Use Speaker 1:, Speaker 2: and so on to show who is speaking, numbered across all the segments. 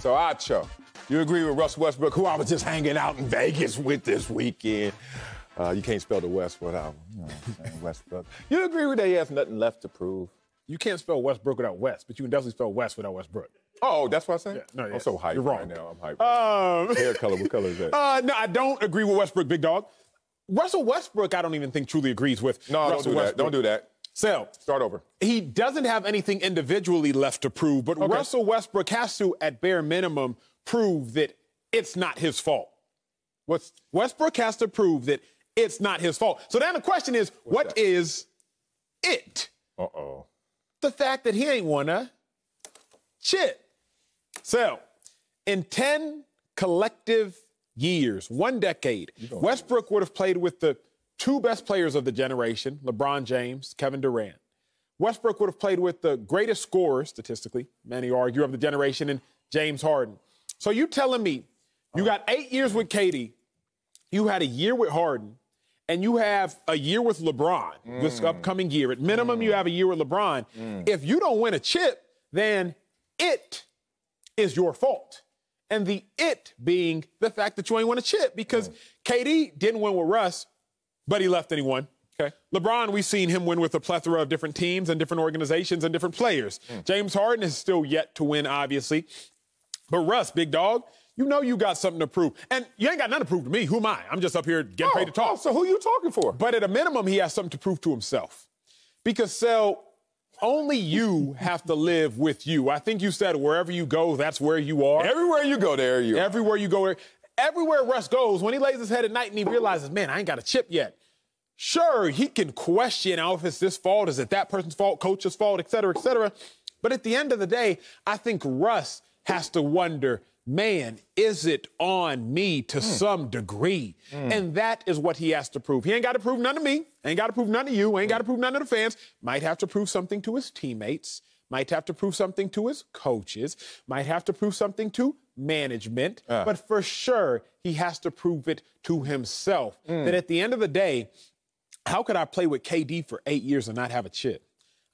Speaker 1: So, Acho, you agree with Russell Westbrook, who I was just hanging out in Vegas with this weekend? You can't spell the West without Westbrook. You agree with that he has nothing left to prove?
Speaker 2: You can't spell Westbrook without West, but you can definitely spell West without Westbrook.
Speaker 1: Oh, that's what I'm saying?
Speaker 2: Yeah,
Speaker 1: I'm so hyped
Speaker 2: You're wrong.
Speaker 1: right now. I'm hyped. Hair color, what color is that?
Speaker 2: No, I don't agree with Westbrook, big dog. Russell Westbrook, I don't even think truly agrees with Russell Westbrook.
Speaker 1: Don't do that.
Speaker 2: Sal.
Speaker 1: Start over.
Speaker 2: He doesn't have anything individually left to prove, but Russell Westbrook has to, at bare minimum, prove that it's not his fault. Westbrook has to prove that it's not his fault. So then the question is, what is it?
Speaker 1: Uh-oh.
Speaker 2: The fact that he ain't won a chip. So, in 10 collective years, 1 decade, Westbrook would have played with the 2 best players of the generation, LeBron James, Kevin Durant. Westbrook would have played with the greatest scorer, statistically, many argue, of the generation, and James Harden. So you telling me you got 8 years with KD, you had a year with Harden, and you have a year with LeBron this upcoming year. At minimum, you have a year with LeBron. If you don't win a chip, then it is your fault. And the it being the fact that you ain't won a chip, because KD didn't win with Russ, but he left and he won. Okay. LeBron, we've seen him win with a plethora of different teams and different organizations and different players. James Harden is still yet to win, obviously. But Russ, big dog, you know you got something to prove. And you ain't got nothing to prove to me. Who am I? I'm just up here getting paid to talk.
Speaker 1: So who you talking for?
Speaker 2: But at a minimum, he has something to prove to himself. Because, Sel, only you have to live with you. I think you said wherever you go, that's where you are.
Speaker 1: Everywhere you go, there you are.
Speaker 2: Everywhere you go. Everywhere Russ goes, when he lays his head at night and he realizes, man, I ain't got a chip yet. Sure, he can question if it's this fault, is it that person's fault, coach's fault, et cetera, et cetera. But at the end of the day, I think Russ has to wonder, man, is it on me to some degree? And that is what he has to prove. He ain't got to prove none to me, ain't got to prove none to you, ain't got to prove none to the fans. Might have to prove something to his teammates, might have to prove something to his coaches, might have to prove something to management, but for sure, he has to prove it to himself. That at the end of the day, how could I play with KD for 8 years and not have a chip?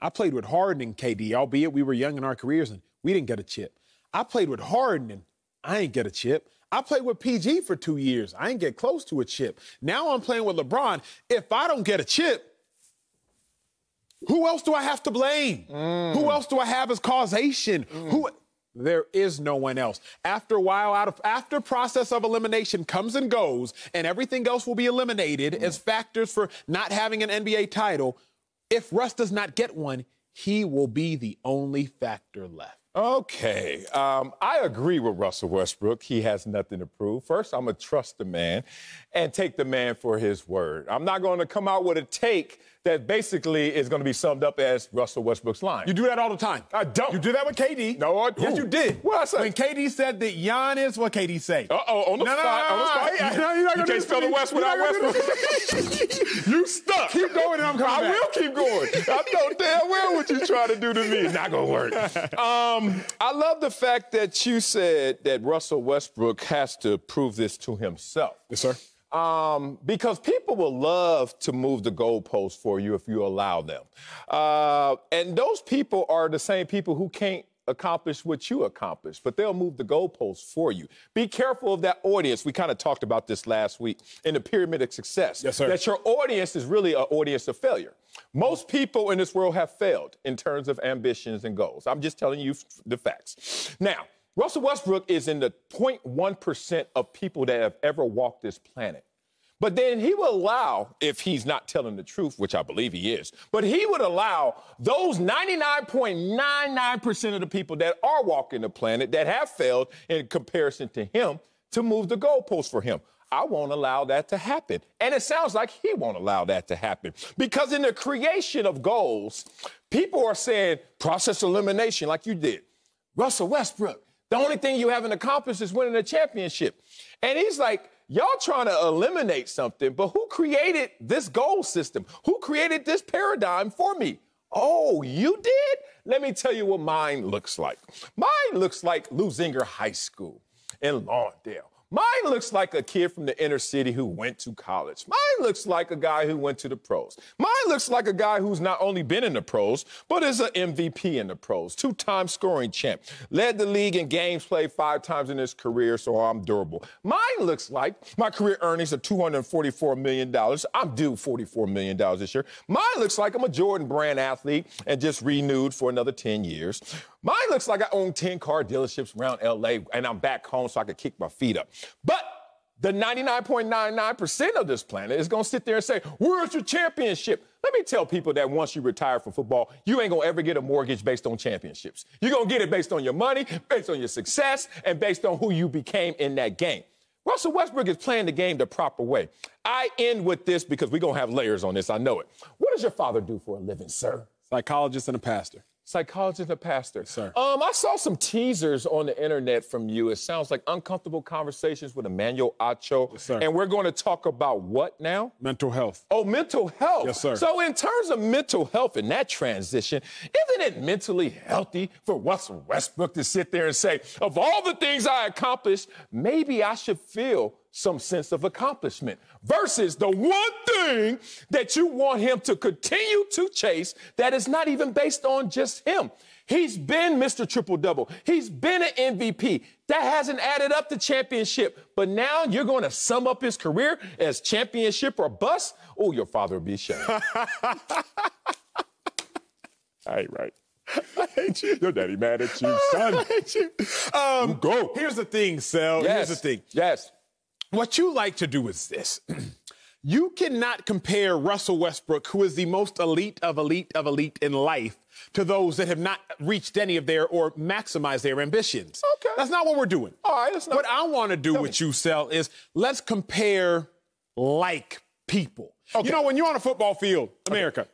Speaker 2: I played with Harden and KD, albeit we were young in our careers and we didn't get a chip. I played with Harden and I ain't get a chip. I played with PG for 2 years. I ain't get close to a chip. Now I'm playing with LeBron. If I don't get a chip, who else do I have to blame? Who else do I have as causation? There is no one else. After a while, after process of elimination comes and goes, and everything else will be eliminated as factors for not having an NBA title, if Russ does not get one, he will be the only factor left.
Speaker 1: Okay. I agree with Russell Westbrook. He has nothing to prove. First, I'm going to trust the man and take the man for his word. I'm not going to come out with a take that basically is going to be summed up as Russell Westbrook's line.
Speaker 2: You do that all the time.
Speaker 1: I don't.
Speaker 2: You do that with KD.
Speaker 1: No, I don't.
Speaker 2: Yes, you did.
Speaker 1: What I say?
Speaker 2: When KD said that Giannis, what KD say?
Speaker 1: On the spot. You can't spell the West without Westbrook. You stuck.
Speaker 2: Keep going and I'm coming back.
Speaker 1: I will keep going. I know damn well what you trying to do to me. It's not going to work. I love the fact that you said that Russell Westbrook has to prove this to himself.
Speaker 2: Yes, sir.
Speaker 1: Because people will love to move the goalposts for you if you allow them. And those people are the same people who can't accomplish what you accomplished, but they'll move the goalposts for you. Be careful of that audience. We kind of talked about this last week in the pyramid of success.
Speaker 2: Yes, sir.
Speaker 1: That your audience is really an audience of failure. Most people in this world have failed in terms of ambitions and goals. I'm just telling you the facts. Now, Russell Westbrook is in the 0.1% of people that have ever walked this planet. But then he will allow, if he's not telling the truth, which I believe he is, but he would allow those 99.99% of the people that are walking the planet that have failed in comparison to him to move the goalposts for him. I won't allow that to happen. And it sounds like he won't allow that to happen. Because in the creation of goals, people are saying process elimination like you did. Russell Westbrook, the only thing you haven't accomplished is winning a championship. And he's like, y'all trying to eliminate something, but who created this goal system? Who created this paradigm for me? Oh, you did? Let me tell you what mine looks like. Mine looks like Luzinger High School in Lawndale. Mine looks like a kid from the inner city who went to college. Mine looks like a guy who went to the pros. Mine looks like a guy who's not only been in the pros, but is an MVP in the pros. 2-time scoring champ. Led the league in games played 5 times in his career, so I'm durable. Mine looks like my career earnings are $244 million. I'm due $44 million this year. Mine looks like I'm a Jordan Brand athlete and just renewed for another 10 years. Mine looks like I own 10 car dealerships around L.A. and I'm back home so I can kick my feet up. But the 99.99% of this planet is going to sit there and say, where's your championship? Let me tell people that once you retire from football, you ain't going to ever get a mortgage based on championships. You're going to get it based on your money, based on your success, and based on who you became in that game. Russell Westbrook is playing the game the proper way. I end with this because we're going to have layers on this. I know it. What does your father do for a living, sir?
Speaker 2: Psychologist and a pastor.
Speaker 1: Psychologist and a pastor.
Speaker 2: Sir.
Speaker 1: I saw some teasers on the internet from you. It sounds like Uncomfortable Conversations with Emmanuel Acho.
Speaker 2: Yes, sir.
Speaker 1: And we're going to talk about what now?
Speaker 2: Mental health.
Speaker 1: Oh, mental health.
Speaker 2: Yes, sir.
Speaker 1: So in terms of mental health in that transition, isn't it mentally healthy for Russell Westbrook to sit there and say, of all the things I accomplished, maybe I should feel some sense of accomplishment versus the one thing that you want him to continue to chase that is not even based on just him. He's been Mr. Triple-Double. He's been an MVP. That hasn't added up to championship. But now you're going to sum up his career as championship or bust? Oh, your father will be ashamed. I ain't right. I hate you. Your daddy mad at you, son. I hate you.
Speaker 2: Go. Here's the thing, Sel.
Speaker 1: Yes.
Speaker 2: Here's the thing.
Speaker 1: Yes.
Speaker 2: What you like to do is this. You cannot compare Russell Westbrook, who is the most elite of elite of elite in life, to those that have not reached any of their or maximized their ambitions.
Speaker 1: Okay.
Speaker 2: That's not what we're doing.
Speaker 1: All right, that's not.
Speaker 2: What I want to do with you, Sel, is let's compare like people.
Speaker 1: Okay.
Speaker 2: You know, when you're on a football field, America,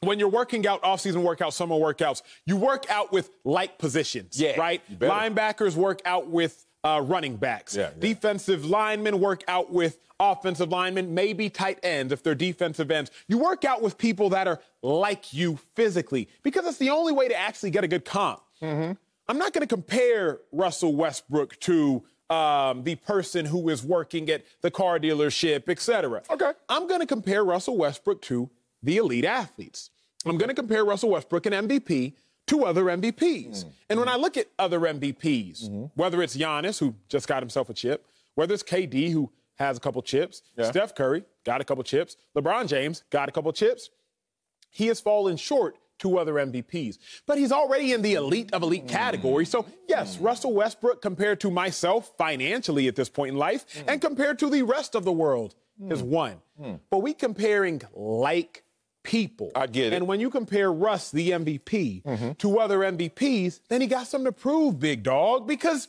Speaker 2: when you're working out off-season workouts, summer workouts, you work out with like positions, right? Linebackers work out with running backs. Defensive linemen work out with offensive linemen, maybe tight ends if they're defensive ends. You work out with people that are like you physically because it's the only way to actually get a good comp. I'm not going to compare Russell Westbrook to the person who is working at the car dealership, etc.
Speaker 1: Okay.
Speaker 2: I'm going to compare Russell Westbrook to the elite athletes. I'm going to compare Russell Westbrook, an MVP, to other MVPs. And when I look at other MVPs, whether it's Giannis, who just got himself a chip, whether it's KD, who has a couple chips, Steph Curry got a couple chips, LeBron James got a couple chips, he has fallen short to other MVPs. But he's already in the elite of elite category. So, yes, Russell Westbrook, compared to myself financially at this point in life, and compared to the rest of the world, is one. But we comparing like people.
Speaker 1: I get it.
Speaker 2: And when you compare Russ, the MVP, to other MVPs, then he got something to prove, big dog, because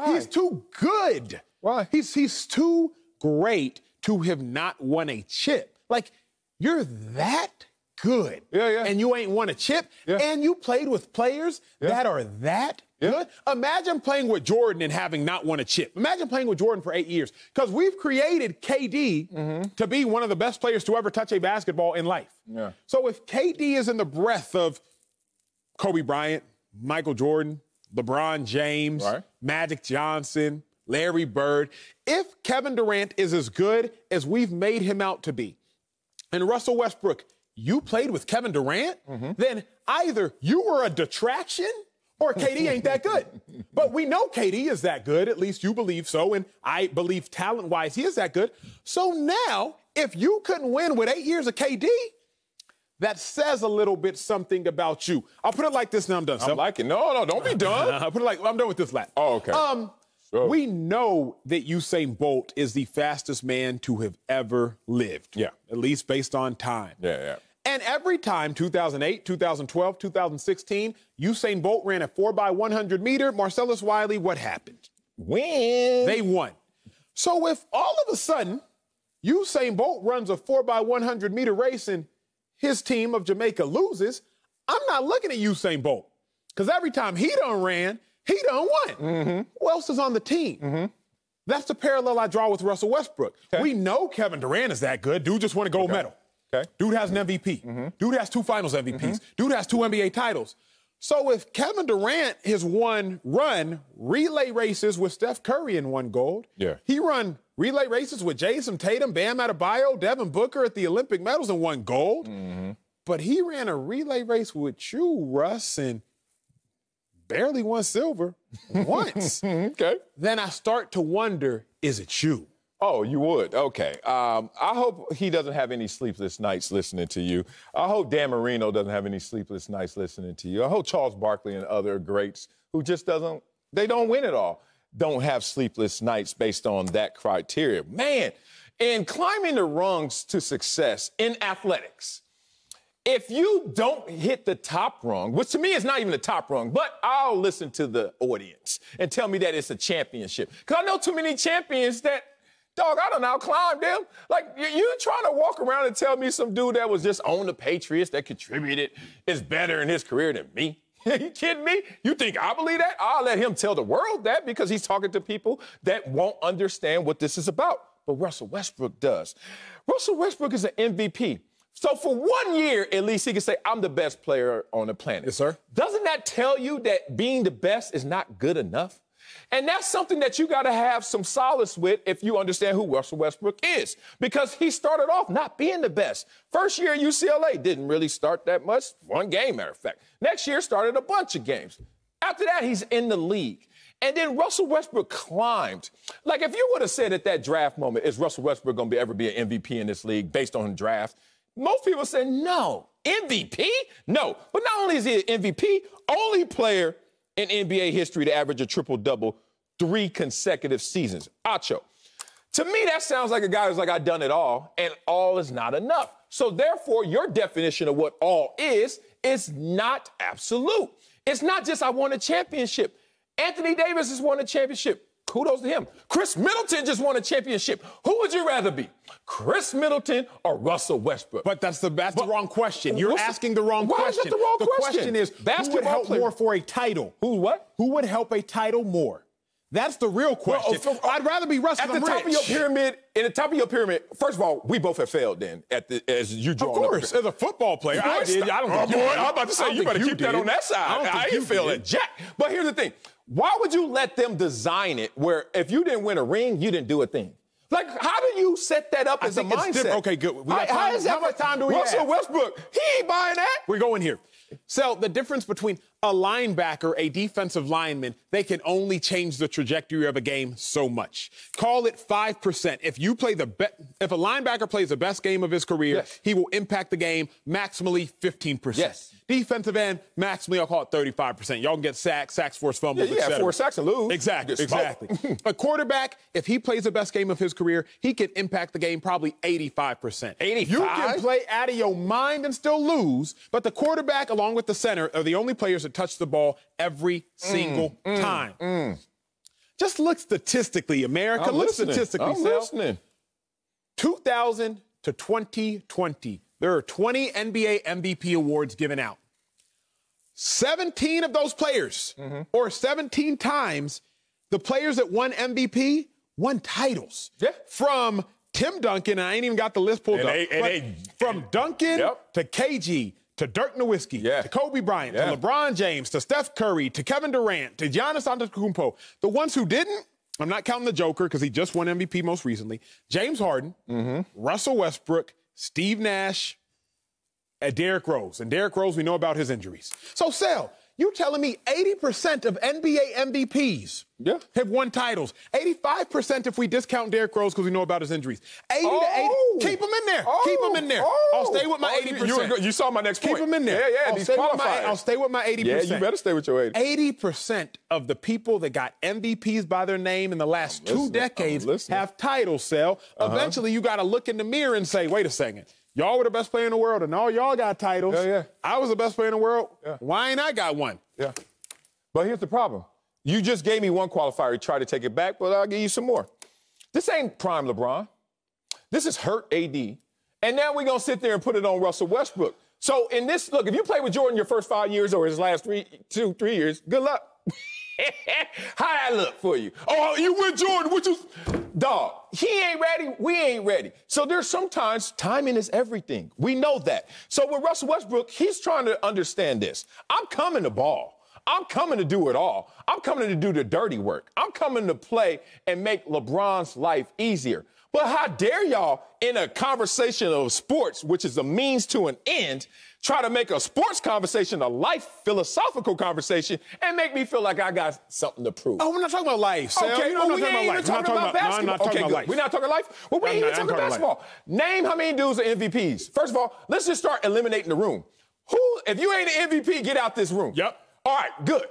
Speaker 2: he's too good.
Speaker 1: Why?
Speaker 2: He's too great to have not won a chip. Like, you're that good. And you ain't won a chip. And you played with players that are that good. Imagine playing with Jordan and having not won a chip. Imagine playing with Jordan for 8 years. Because we've created KD to be one of the best players to ever touch a basketball in life. So if KD is in the breath of Kobe Bryant, Michael Jordan, LeBron James, Magic Johnson, Larry Bird, if Kevin Durant is as good as we've made him out to be, and Russell Westbrook, you played with Kevin Durant, then either you were a detraction or KD ain't that good. But we know KD is that good, at least you believe so, and I believe talent-wise he is that good. So now, if you couldn't win with 8 years of KD, that says a little bit something about you. I'll put it like this, now I'm done.
Speaker 1: I'm liking it. No, don't be done.
Speaker 2: I'll put it like, I'm done with this lap.
Speaker 1: Oh, okay.
Speaker 2: We know that Usain Bolt is the fastest man to have ever lived. At least based on time. And every time, 2008, 2012, 2016, Usain Bolt ran a 4x100 meter, Marcellus Wiley, what happened?
Speaker 1: Win.
Speaker 2: They won. So if all of a sudden Usain Bolt runs a 4x100 meter race and his team of Jamaica loses, I'm not looking at Usain Bolt. Because every time he done ran, he done won. Who else is on the team? That's the parallel I draw with Russell Westbrook. We know Kevin Durant is that good. Dude just won a gold medal. Dude has an MVP. Dude has 2 finals MVPs. Dude has 2 NBA titles. So if Kevin Durant has run relay races with Steph Curry and won gold, he run relay races with Jason Tatum, Bam Adebayo, Devin Booker at the Olympic medals and won gold. But he ran a relay race with you, Russ, and barely won silver once.
Speaker 1: Okay.
Speaker 2: Then I start to wonder, is it you?
Speaker 1: Oh, you would? Okay. I hope he doesn't have any sleepless nights listening to you. I hope Dan Marino doesn't have any sleepless nights listening to you. I hope Charles Barkley and other greats who just don't win it all, don't have sleepless nights based on that criteria. Man, in climbing the rungs to success in athletics, if you don't hit the top rung, which to me is not even the top rung, but I'll listen to the audience and tell me that it's a championship. Because I know too many champions that, dog, I don't outclimb them. Like, you trying to walk around and tell me some dude that was just on the Patriots that contributed is better in his career than me? You kidding me? You think I believe that? I'll let him tell the world that because he's talking to people that won't understand what this is about. But Russell Westbrook does. Russell Westbrook is an MVP. So for 1 year, at least, he can say, I'm the best player on the planet.
Speaker 2: Yes, sir.
Speaker 1: Doesn't that tell you that being the best is not good enough? And that's something that you got to have some solace with if you understand who Russell Westbrook is. Because he started off not being the best. First year at UCLA, didn't really start that much. One game, matter of fact. Next year, started a bunch of games. After that, he's in the league. And then Russell Westbrook climbed. Like, if you would have said at that draft moment, is Russell Westbrook going to ever be an MVP in this league based on the draft? Most people say, no. MVP? No. But not only is he an MVP, only player in NBA history to average a triple-double 3 consecutive seasons. Acho. To me, that sounds like a guy who's like, I've done it all, and all is not enough. So therefore, your definition of what all is not absolute. It's not just I won a championship. Anthony Davis has won a championship. Kudos to him. Chris Middleton just won a championship. Who would you rather be, Chris Middleton or Russell Westbrook?
Speaker 2: But that's the wrong question. You're asking the wrong question.
Speaker 1: Why is that the wrong question?
Speaker 2: The question is, who would help more for a title?
Speaker 1: Who what?
Speaker 2: Who would help a title more? That's the real question.
Speaker 1: Well,
Speaker 2: I'd rather be Russell
Speaker 1: at the top of your pyramid. In the top of your pyramid, first of all, we both have failed then as you draw.
Speaker 2: Of course, as a football player, I did. I don't think you did.
Speaker 1: I'm about to say you better keep that on that side. I ain't feeling jack. But here's the thing. Why would you let them design it where if you didn't win a ring, you didn't do a thing? Like, how do you set that up as a mindset?
Speaker 2: Okay, good.
Speaker 1: How much time do we have? Russell Westbrook, he ain't buying that.
Speaker 2: We're going here. So the difference between a linebacker, a defensive lineman, they can only change the trajectory of a game so much. Call it 5%. If a linebacker plays the best game of his career, yes, he will impact the game maximally 15%.
Speaker 1: Yes.
Speaker 2: Defensive end, maximally, I'll call it 35%. Y'all can get sacks, forced fumbles,
Speaker 1: etc. Yeah, 4 sacks and lose.
Speaker 2: Exactly. A quarterback, if he plays the best game of his career, he can impact the game probably 85%.
Speaker 1: 85?
Speaker 2: You can play out of your mind and still lose, but the quarterback, along with the center, are the only players that touch the ball every single time. Just look statistically, America. Look statistically.
Speaker 1: I'm listening.
Speaker 2: 2000 to 2020, there are 20 NBA MVP awards given out. 17 of those players, or 17 times, the players that won MVP won titles.
Speaker 1: Yeah.
Speaker 2: From Tim Duncan, I ain't even got the list pulled up. From Duncan to KG, to Dirk Nowitzki, to Kobe Bryant, to LeBron James, to Steph Curry, to Kevin Durant, to Giannis Antetokounmpo. The ones who didn't, I'm not counting the Joker because he just won MVP most recently, James Harden, Russell Westbrook, Steve Nash, and Derrick Rose. And Derrick Rose, we know about his injuries. So, Sal, you telling me 80% of NBA MVPs have won titles. 85% if we discount Derrick Rose because we know about his injuries. 80 to 80. Keep him in there. Keep him in there. I'll stay with my 80%.
Speaker 1: You saw my next point.
Speaker 2: Keep him in there.
Speaker 1: Yeah, these qualifiers.
Speaker 2: I'll stay with my 80%.
Speaker 1: Yeah, you better stay with your 80.
Speaker 2: 80% of the people that got MVPs by their name in the last 2 decades have titles, Sal. Eventually, you got to look in the mirror and say, wait a second. Y'all were the best player in the world, and all y'all got titles. I was the best player in the world. Why ain't I got one?
Speaker 1: But here's the problem. You just gave me one qualifier. You tried to take it back, but I'll give you some more. This ain't prime LeBron. This is hurt AD. And now we're going to sit there and put it on Russell Westbrook. So in this, look, if you play with Jordan your first 5 years or his last 3 years, good luck. How that look for you? Oh, you with Jordan, which is, dog, he ain't ready, we ain't ready. So there's sometimes timing is everything. We know that. So with Russell Westbrook, he's trying to understand this. I'm coming to ball. I'm coming to do it all. I'm coming to do the dirty work. I'm coming to play and make LeBron's life easier. But how dare y'all, in a conversation of sports, which is a means to an end, try to make a sports conversation a life philosophical conversation and make me feel like I got something to prove.
Speaker 2: Oh, we're not talking about life, Sal.
Speaker 1: Okay,
Speaker 2: You know,
Speaker 1: we ain't even talking about basketball.
Speaker 2: I'm not talking about life.
Speaker 1: We're not talking life? Well, we ain't even talking basketball. Name how many dudes are MVPs. First of all, let's just start eliminating the room. Who, if you ain't an MVP, get out this room.
Speaker 2: Yep.
Speaker 1: All right, good.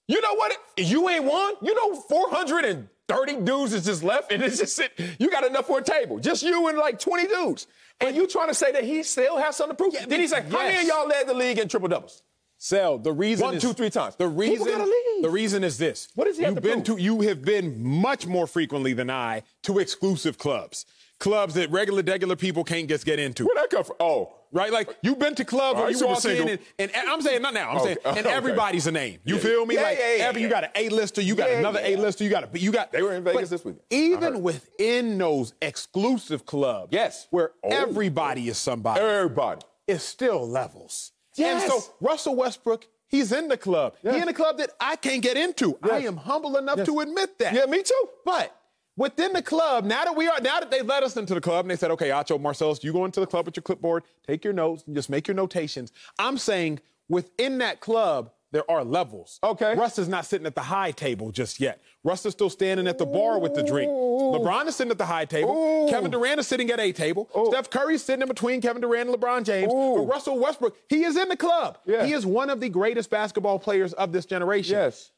Speaker 1: You know what? You ain't won. You know 430 dudes is just left, and it's just sitting. You got enough for a table. Just you and like 20 dudes. And you trying to say that he still has something to prove? Yeah, then he's like, how many of y'all led the league in triple doubles?
Speaker 2: Sal, the reason
Speaker 1: 1, 2, 3 times.
Speaker 2: The reason,
Speaker 1: people gotta leave.
Speaker 2: The reason is this.
Speaker 1: What does he have to prove?
Speaker 2: You have been much more frequently than I to exclusive clubs. Clubs that regular people can't just get into.
Speaker 1: Where'd that come from? Oh.
Speaker 2: Right? Like, you've been to clubs where you walk in and I'm saying, not now, I'm saying, and everybody's a name. You feel me? You got an A-lister, you got another A-lister, you got. They were in Vegas this week. Even within those exclusive clubs, where everybody is somebody.
Speaker 1: Everybody.
Speaker 2: It's still levels.
Speaker 1: Yes.
Speaker 2: And so Russell Westbrook, he's in the club. He's in a club that I can't get into. I am humble enough to admit that.
Speaker 1: Yeah, me too.
Speaker 2: But within the club, now that they let us into the club and they said, okay, Acho, Marcellus, you go into the club with your clipboard, take your notes, and just make your notations. I'm saying within that club, there are levels.
Speaker 1: Okay.
Speaker 2: Russ is not sitting at the high table just yet. Russ is still standing at the bar with the drink. LeBron is sitting at the high table. Kevin Durant is sitting at A table. Steph Curry is sitting in between Kevin Durant and LeBron James. But Russell Westbrook, he is in the club.
Speaker 1: Yeah.
Speaker 2: He is one of the greatest basketball players of this generation.
Speaker 1: Yes.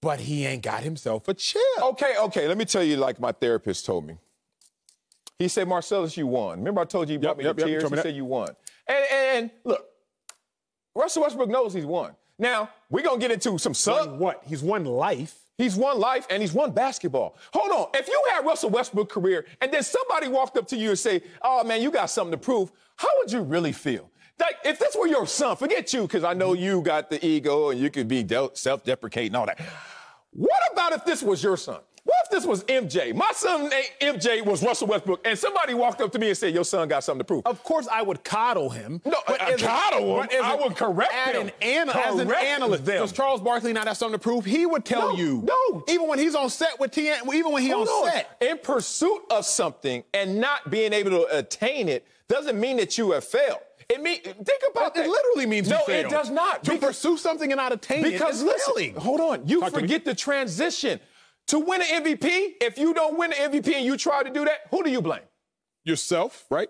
Speaker 2: But he ain't got himself a chip.
Speaker 1: Okay. Let me tell you like my therapist told me. He said, Marcellus, you won. Remember I told you he brought me to tears? He said you won. And look, Russell Westbrook knows he's won. Now, we're going to get into some
Speaker 2: What? He's won life.
Speaker 1: He's won life, and he's won basketball. Hold on. If you had Russell Westbrook's career, and then somebody walked up to you and say, oh, man, you got something to prove, how would you really feel? Like, if this were your son, forget you, because I know you got the ego, and you could be self-deprecating and all that. What about if this was your son? What if this was MJ? My son MJ was Russell Westbrook, and somebody walked up to me and said, your son got something to prove.
Speaker 2: Of course, I would coddle him.
Speaker 1: No, coddle him? I would correct him.
Speaker 2: As an analyst, does Charles Barkley not have something to prove? He would tell you.
Speaker 1: No.
Speaker 2: Even when he's on set with even when he's on set.
Speaker 1: In pursuit of something and not being able to attain it doesn't mean that you have failed. Think about that.
Speaker 2: It literally means you failed.
Speaker 1: No, it does not.
Speaker 2: To pursue something and not attain it is failing.
Speaker 1: Hold on. You forget the transition. To win an MVP, if you don't win an MVP and you try to do that, who do you blame?
Speaker 2: Yourself, right?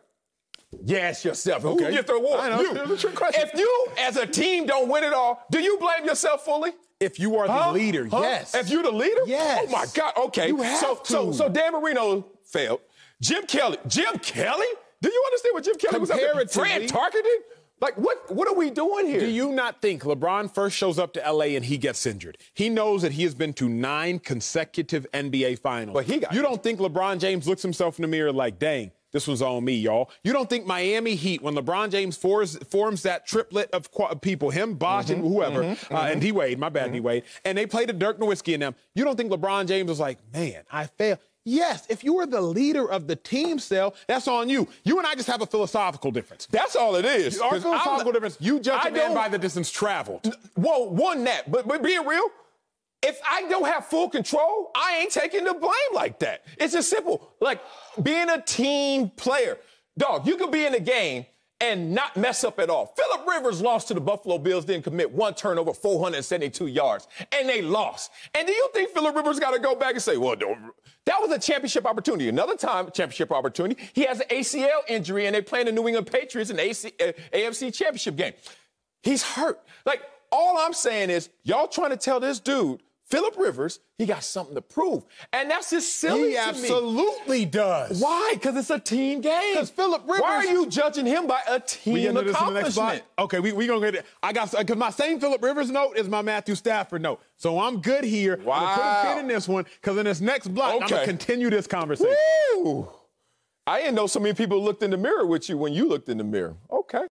Speaker 1: Yes, yourself.
Speaker 2: Okay.
Speaker 1: Who gets the award?
Speaker 2: I know.
Speaker 1: You. If you, as a team, don't win it all, do you blame yourself fully?
Speaker 2: If you are the leader, yes.
Speaker 1: If you're the leader?
Speaker 2: Yes.
Speaker 1: Oh, my God. Okay.
Speaker 2: You have to.
Speaker 1: So Dan Marino failed. Jim Kelly? Do you understand what Jim Kelly was up there? Fran Tarkenton? Like, what are we doing here?
Speaker 2: Do you not think LeBron first shows up to L.A. and he gets injured? He knows that he has been to 9 consecutive NBA finals.
Speaker 1: But you don't
Speaker 2: think LeBron James looks himself in the mirror like, dang, this was on me, y'all? You don't think Miami Heat, when LeBron James forms that triplet of people, him, Bosh, and whoever, and D-Wade, my bad, D-Wade, and they played a Dirk Nowitzki in them, you don't think LeBron James was like, man, I failed? Yes, if you were the leader of the team, Sal, that's on you. You and I just have a philosophical difference.
Speaker 1: That's all it is.
Speaker 2: Our philosophical difference, you judge a man by the distance traveled.
Speaker 1: Well, that, but being real, if I don't have full control, I ain't taking the blame like that. It's just simple. Like being a team player. Dog, you could be in the game and not mess up at all. Phillip Rivers lost to the Buffalo Bills, didn't commit 1 turnover, 472 yards, and they lost. And do you think Phillip Rivers got to go back and say, well, that was a championship opportunity. Another time, championship opportunity, he has an ACL injury, and they play the New England Patriots in the AFC championship game. He's hurt. Like, all I'm saying is, y'all trying to tell this dude, Phillip Rivers, he got something to prove. And that's just silly to me.
Speaker 2: He absolutely does.
Speaker 1: Why? Because it's a team game.
Speaker 2: Because Phillip Rivers.
Speaker 1: Why are you judging him by a team accomplishment?
Speaker 2: Okay, we going to get it. Because my same Phillip Rivers note is my Matthew Stafford note. So I'm good here.
Speaker 1: Wow.
Speaker 2: I'm going to put a pin in this one because in this next block, I'm going to continue this conversation.
Speaker 1: Woo! I didn't know so many people looked in the mirror with you when you looked in the mirror. Okay.